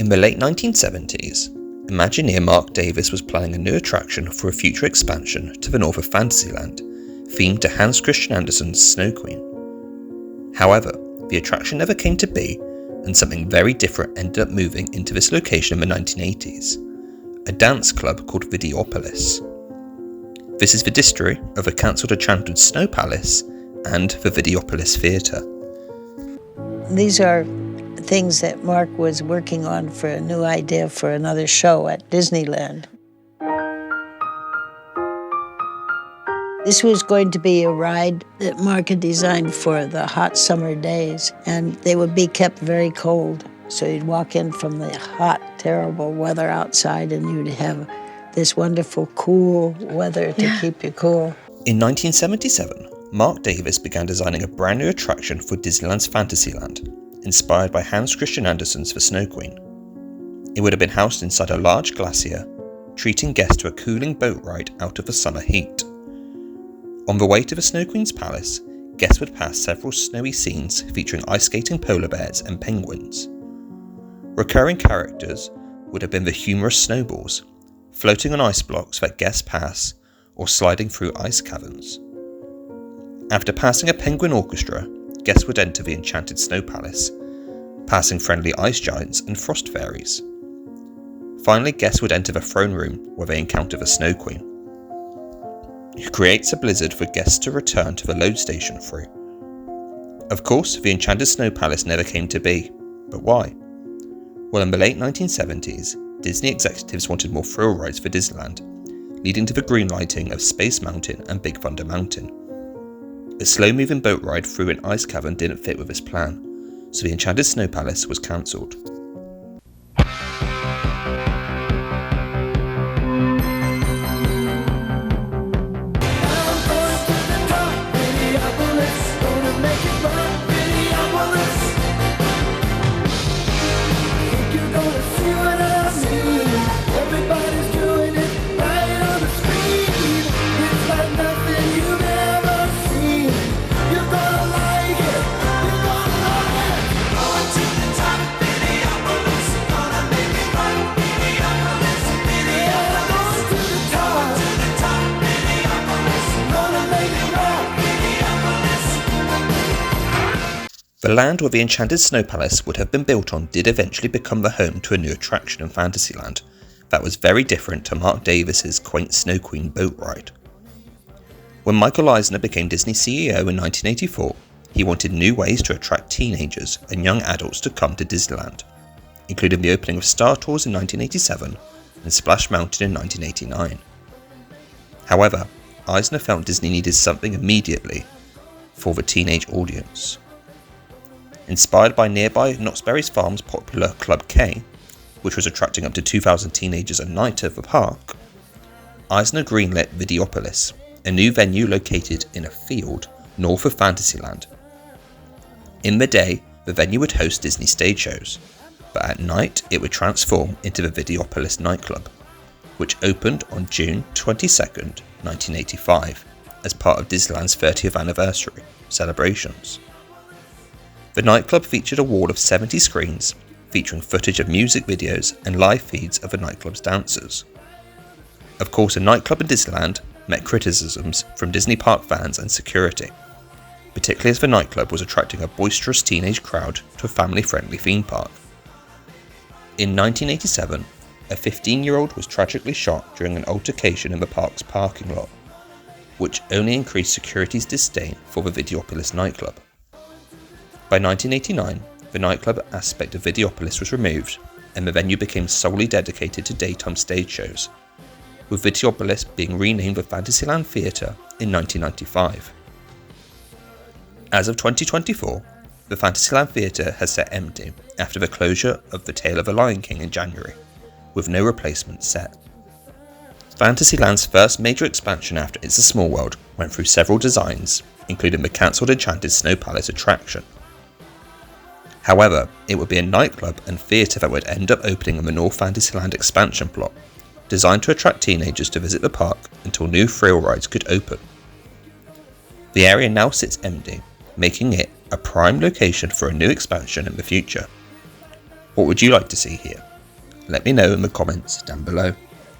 In the late 1970s, Imagineer Mark Davis was planning a new attraction for a future expansion to the north of Fantasyland, themed to Hans Christian Andersen's Snow Queen. However, the attraction never came to be, and something very different ended up moving into this location in the 1980s, a dance club called Videopolis. This is the Distory of the cancelled Enchanted Snow Palace and the Videopolis Theatre. These are things that Mark was working on for a new idea for another show at Disneyland. This was going to be a ride that Mark had designed for the hot summer days, and they would be kept very cold. So you'd walk in from the hot, terrible weather outside, and you'd have this wonderful, cool weather to keep you cool. In 1977, Mark Davis began designing a brand new attraction for Disneyland's Fantasyland, inspired by Hans Christian Andersen's The Snow Queen. It would have been housed inside a large glacier, treating guests to a cooling boat ride out of the summer heat. On the way to the Snow Queen's palace, guests would pass several snowy scenes featuring ice skating polar bears and penguins. Recurring characters would have been the humorous snowballs, floating on ice blocks that guests pass, or sliding through ice caverns. After passing a penguin orchestra, guests would enter the Enchanted Snow Palace, passing friendly ice giants and frost fairies. Finally, guests would enter the throne room where they encounter the Snow Queen, who creates a blizzard for guests to return to the load station through. Of course, the Enchanted Snow Palace never came to be, but why? Well, in the late 1970s, Disney executives wanted more thrill rides for Disneyland, leading to the greenlighting of Space Mountain and Big Thunder Mountain. A slow-moving boat ride through an ice cavern didn't fit with this plan, so the Enchanted Snow Palace was cancelled. The land where the Enchanted Snow Palace would have been built on did eventually become the home to a new attraction in Fantasyland that was very different to Mark Davis's quaint Snow Queen boat ride. When Michael Eisner became Disney CEO in 1984, he wanted new ways to attract teenagers and young adults to come to Disneyland, including the opening of Star Tours in 1987 and Splash Mountain in 1989. However, Eisner felt Disney needed something immediately for the teenage audience. Inspired by nearby Knott's Berry Farm's popular Club K, which was attracting up to 2,000 teenagers a night to the park, Eisner greenlit Videopolis, a new venue located in a field north of Fantasyland. In the day, the venue would host Disney stage shows, but at night it would transform into the Videopolis Nightclub, which opened on June 22, 1985, as part of Disneyland's 30th anniversary celebrations. The nightclub featured a wall of 70 screens featuring footage of music videos and live feeds of the nightclub's dancers. Of course, a nightclub in Disneyland met criticisms from Disney park fans and security, particularly as the nightclub was attracting a boisterous teenage crowd to a family-friendly theme park. In 1987, a 15-year-old was tragically shot during an altercation in the park's parking lot, which only increased security's disdain for the Videopolis nightclub. By 1989, the nightclub aspect of Videopolis was removed and the venue became solely dedicated to daytime stage shows, with Videopolis being renamed the Fantasyland Theatre in 1995. As of 2024, the Fantasyland Theatre has sat empty after the closure of The Tale of the Lion King in January, with no replacement set. Fantasyland's first major expansion after It's a Small World went through several designs, including the cancelled Enchanted Snow Palace attraction. However, it would be a nightclub and theatre that would end up opening in the North Fantasyland expansion plot, designed to attract teenagers to visit the park until new thrill rides could open. The area now sits empty, making it a prime location for a new expansion in the future. What would you like to see here? let me know in the comments down below.